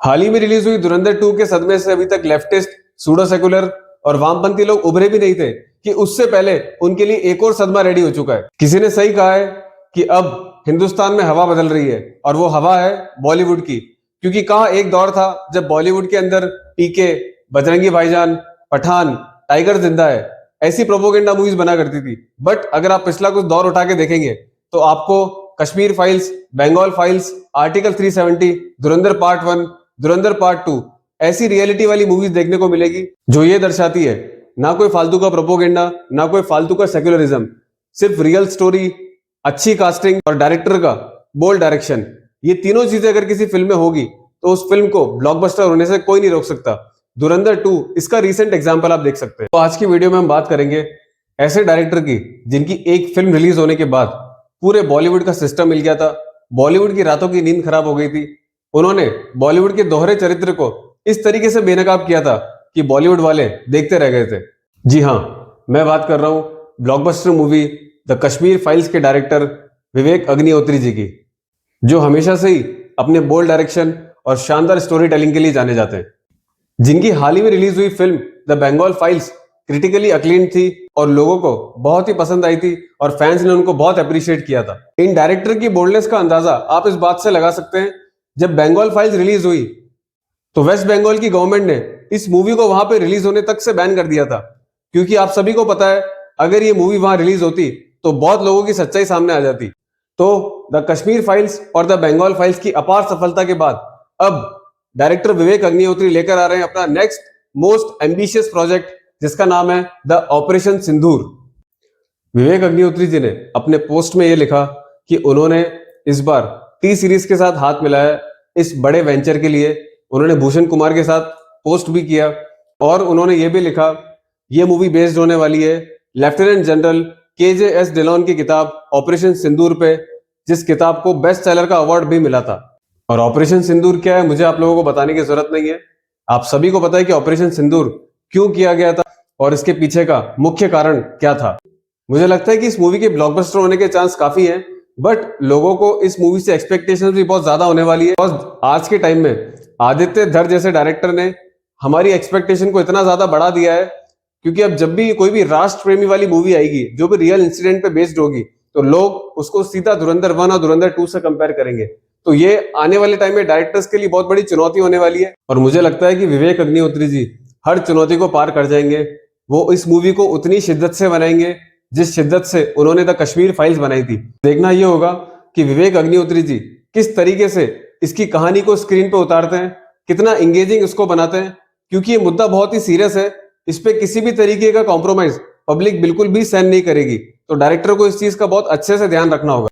हाल ही में रिलीज हुई धुरंधर 2 के सदमे से अभी तक लेफ्टिस्ट, सूडो सेकुलर और वामपंथी लोग उभरे भी नहीं थे कि उससे पहले उनके लिए एक और सदमा रेडी हो चुका है। किसी ने सही कहा है कि अब हिंदुस्तान में हवा बदल रही है और वो हवा है बॉलीवुड की। क्योंकि कहाँ एक दौर था जब बॉलीवुड के अंदर पीके, बजरंगी भाईजान, पठान, टाइगर जिंदा है ऐसी प्रोपोगेंडा मूवीज बना करती थी। बट अगर आप पिछला कुछ दौर उठा के देखेंगे तो आपको Kashmir files, Bengal files, article 370, Dhurandhar part 1, धुरंधर पार्ट 2 ऐसी रियलिटी वाली मूवीज देखने को मिलेगी जो ये दर्शाती है ना कोई फालतू का प्रोपोगेंडा, ना कोई फालतू का सेक्युलरिज्म, सिर्फ रियल स्टोरी, अच्छी कास्टिंग और डायरेक्टर का बोल्ड डायरेक्शन। ये तीनों चीजें अगर किसी फिल्म में होगी तो उस फिल्म को ब्लॉकबस्टर होने से कोई नहीं रोक सकता। धुरंधर 2 इसका रीसेंट एग्जांपल आप देख सकते हैं। तो आज की वीडियो में हम बात करेंगे ऐसे डायरेक्टर की जिनकी एक फिल्म रिलीज होने के बाद पूरे बॉलीवुड का सिस्टम मिल गया था, बॉलीवुड की रातों की नींद खराब हो गई थी। उन्होंने बॉलीवुड के दोहरे चरित्र को इस तरीके से बेनकाब किया था कि बॉलीवुड वाले देखते रह गए थे। जी हाँ, मैं बात कर रहा हूं blockbuster movie the Kashmir files के डायरेक्टर विवेक अग्निहोत्री जी की, जो हमेशा से ही अपने बोल्ड डायरेक्शन और शानदार स्टोरी टेलिंग के लिए जाने जाते हैं। जिनकी हाल ही में रिलीज हुई film the Bengal files critically acclaimed थी और लोगों को बहुत ही पसंद आई थी और फैंस ने उनको बहुत अप्रिशिएट किया था। इन डायरेक्टर की बोल्डनेस का अंदाजा आप इस बात से लगा सकते हैं, जब बंगाल फाइल्स रिलीज हुई तो वेस्ट बंगाल की गवर्नमेंट ने इस मूवी को वहां पे रिलीज होने तक से बैन कर दिया था। क्योंकि आप सभी को पता है अगर ये मूवी वहां रिलीज होती तो बहुत लोगों की सच्चाई सामने आ जाती। तो द कश्मीर फाइल्स और द बंगाल फाइल्स की अपार सफलता के बाद अब डायरेक्टर विवेक अग्निहोत्री लेकर आ रहे हैं अपना नेक्स्ट मोस्ट एम्बिशियस प्रोजेक्ट, जिसका नाम है द ऑपरेशन सिंदूर। विवेक अग्निहोत्री जी ने अपने पोस्ट में यह लिखा कि उन्होंने इस बार टी सीरीज के साथ हाथ मिलाया इस बड़े वेंचर के लिए। उन्होंने भूषण कुमार के साथ पोस्ट भी किया और उन्होंने ये भी लिखा ये मूवी बेस्ड होने वाली है लेफ्टिनेंट जनरल KJS डिलॉन की किताब ऑपरेशन सिंदूर पे, जिस किताब को बेस्ट सेलर का अवार्ड भी मिला था। और ऑपरेशन सिंदूर क्या है मुझे आप लोगों को बताने की जरूरत नहीं है, आप सभी को पता है कि ऑपरेशन सिंदूर क्यों किया गया था और इसके पीछे का मुख्य कारण क्या था। मुझे लगता है कि इस मूवी के ब्लॉकबस्टर होने के चांस काफी हैं, बट लोगों को इस मूवी से एक्सपेक्टेशंस भी बहुत ज्यादा होने वाली है। और आज के टाइम में आदित्य धर जैसे डायरेक्टर ने हमारी एक्सपेक्टेशन को इतना ज्यादा बढ़ा दिया है, क्योंकि अब जब भी कोई भी राष्ट्र प्रेमी वाली मूवी आएगी जो भी रियल इंसिडेंट पे बेस्ड होगी तो लोग उसको सीधा धुरंधर 1 और धुरंधर 2 से कंपेयर करेंगे। तो ये आने वाले टाइम में डायरेक्टर्स के लिए बहुत बड़ी चुनौती होने वाली है और मुझे लगता है कि विवेक अग्निहोत्री जी हर चुनौती को पार कर जाएंगे। वो इस मूवी को उतनी शिद्दत से बनाएंगे जिस शिद्दत से उन्होंने द कश्मीर फाइल्स बनाई थी। देखना यह होगा कि विवेक अग्निहोत्री जी किस तरीके से इसकी कहानी को स्क्रीन पे उतारते हैं, कितना इंगेजिंग इसको बनाते हैं, क्योंकि ये मुद्दा बहुत ही सीरियस है। इस पे किसी भी तरीके का कॉम्प्रोमाइज पब्लिक बिल्कुल भी सहन नहीं करेगी। तो डायरेक्टर को इस चीज का बहुत अच्छे से ध्यान रखना होगा।